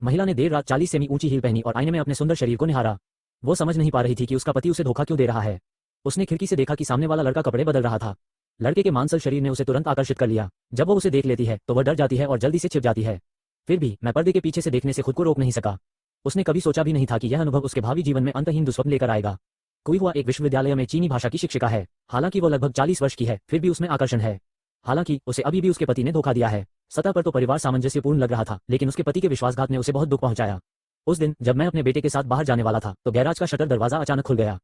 महिला ने देर रात 40 सेमी ऊंची हील पहनी और आईने में अपने सुंदर शरीर को निहारा। वो समझ नहीं पा रही थी कि उसका पति उसे धोखा क्यों दे रहा है। उसने खिड़की से देखा कि सामने वाला लड़का कपड़े बदल रहा था। लड़के के मांसल शरीर ने उसे तुरंत आकर्षित कर लिया। जब वो उसे देख लेती है तो वह डर जाती है और जल्दी से छिप जाती है। फिर भी मैं पर्दे के पीछे से देखने से खुद को रोक नहीं सका। उसने कभी सोचा भी नहीं था कि यह अनुभव उसके भावी जीवन में अंतहीन दुष्स्वप्न लेकर आएगा। कोई हुआ एक विश्वविद्यालय में चीनी भाषा की शिक्षिका है। हालांकि वो लगभग 40 वर्ष की है, फिर भी उसमें आकर्षण है। हालांकि उसे अभी भी उसके पति ने धोखा दिया है। सतह पर तो परिवार सामंजस्यपूर्ण लग रहा था, लेकिन उसके पति के विश्वासघात ने उसे बहुत दुख पहुंचाया। उस दिन जब मैं अपने बेटे के साथ बाहर जाने वाला था तो गैराज का शटर दरवाजा अचानक खुल गया।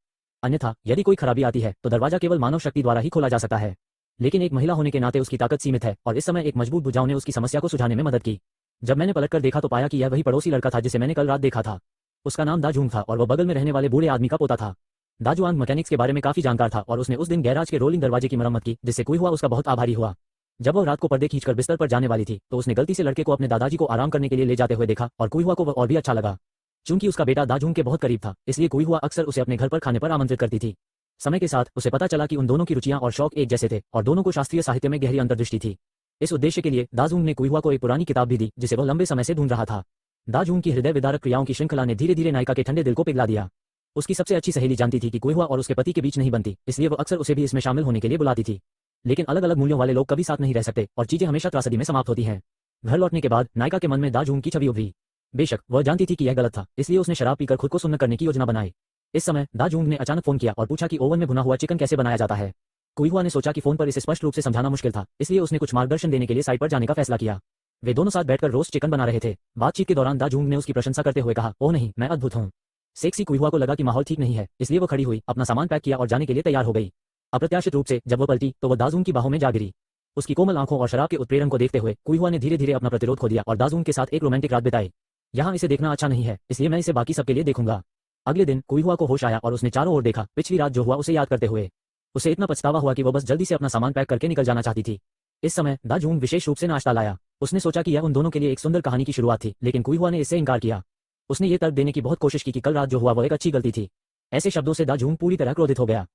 अन्यथा यदि कोई खराबी आती है तो दरवाजा केवल मानव शक्ति द्वारा ही खोला जा सकता है, लेकिन एक महिला होने के नाते उसकी ताकत सीमित है और इस समय एक मजबूत बुझाऊ ने उसकी समस्या को सुझाने में मदद की। जब मैंने पलटकर देखा तो पाया कि यह वही पड़ोसी लड़का था जिसे मैंने कल रात देखा था। उसका नाम दाजूंग था और वह बगल में रहने वाले बूढ़े आदमी का पोता था। दाजुआंग मैकेनिक्स के बारे में काफी जानकार था और उसने उस दिन गैराज के रोलिंग दरवाजे की मरम्मत की, जिससे कोई हुआ उसका बहुत आभारी हुआ। जब वह रात को पर्दे खींचकर बिस्तर पर जाने वाली थी तो उसने गलती से लड़के को अपने दादाजी को आराम करने के लिए ले जाते हुए देखा और कोई हुआ को वह और भी अच्छा लगा। चूंकि उसका बेटा दाजूंग के बहुत करीब था, इसलिए कोई हुआ अक्सर उसे अपने घर पर खाने पर आमंत्रित करती थी। समय के साथ उसे पता चला कि उन दोनों की रुचियां और शौक एक जैसे थे और दोनों को शास्त्रीय साहित्य में गहरी अंतर्दृष्टि थी। इस उद्देश्य के लिए दाजूंग ने कोई हुआ को एक पुरानी किताब भी दी जिसे वह लंबे समय से ढूंढ रहा था। दाजूंग की हृदय विदारक क्रियाओं की श्रृंखला ने धीरे धीरे नायिका के ठंडे दिल को पिघला दिया। उसकी सबसे अच्छी सहेली जानती थी कि कोई हुआ और उसके पति के बीच नहीं बनती, इसलिए वो अक्सर उसे भी इसमें शामिल होने के लिए बुलाती थी। लेकिन अलग अलग मूल्यों वाले लोग कभी साथ नहीं रह सकते और चीजें हमेशा त्रासदी में समाप्त होती हैं। घर लौटने के बाद नायिका के मन में दाजूंग की छवि उभरी। बेशक वह जानती थी कि यह गलत था, इसलिए उसने शराब पीकर खुद को सुन्न करने की योजना बनाई। इस समय दाजूंग ने अचानक फोन किया और पूछा कि ओवन में भुना हुआ चिकन कैसे बनाया जाता है। कोई हुआ ने सोचा कि फोन पर इसे स्पष्ट रूप से समझाना मुश्किल था, इसलिए उसने कुछ मार्गदर्शन देने के लिए साइट पर जाने का फैसला किया। वे दोनों साथ बैठकर रोस्ट चिकन बना रहे थे। बातचीत के दौरान दाजूंग ने उसकी प्रशंसा करते हुए कहा, ओह नहीं, मैं अद्भुत हूँ। सेक्सी कोई हुआ को लगा कि माहौल ठीक नहीं है, इसलिए वो खड़ी हुई, अपना सामान पैक किया और जाने के लिए तैयार हो गई। अप्रत्याशित रूप से जब वह पलटी तो वह दाजूंग की बाहों में जा गिरी। उसकी कोमल आंखों और शराब के उत्प्रेरण को देखते हुए कोई हुआ ने धीरे धीरे अपना प्रतिरोध खो दिया और दाजूंग के साथ एक रोमांटिक रात बिताई। यहाँ इसे देखना अच्छा नहीं है, इसलिए मैं इसे बाकी सबके लिए देखूंगा। अगले दिन कोई हुआ को होश आया और उसने चारों ओर देखा, पिछली रात जो हुआ उसे याद करते हुए। उसे इतना पछतावा हुआ कि वो बस जल्दी से अपना सामान पैक करके निकल जाना चाहती थी। इस समय दाजूंग विशेष रूप से नाश्ता लाया। उसने सोचा कि यह उन दोनों के लिए एक सुंदर कहानी की शुरुआत थी, लेकिन कोई हुआ ने इससे इनकार किया। उसने ये तर्क देने की बहुत कोशिश की कि कल रात जो हुआ वो एक अच्छी गलती थी। ऐसे शब्दों से दाजूंग पूरी तरह क्रोधित हो गया।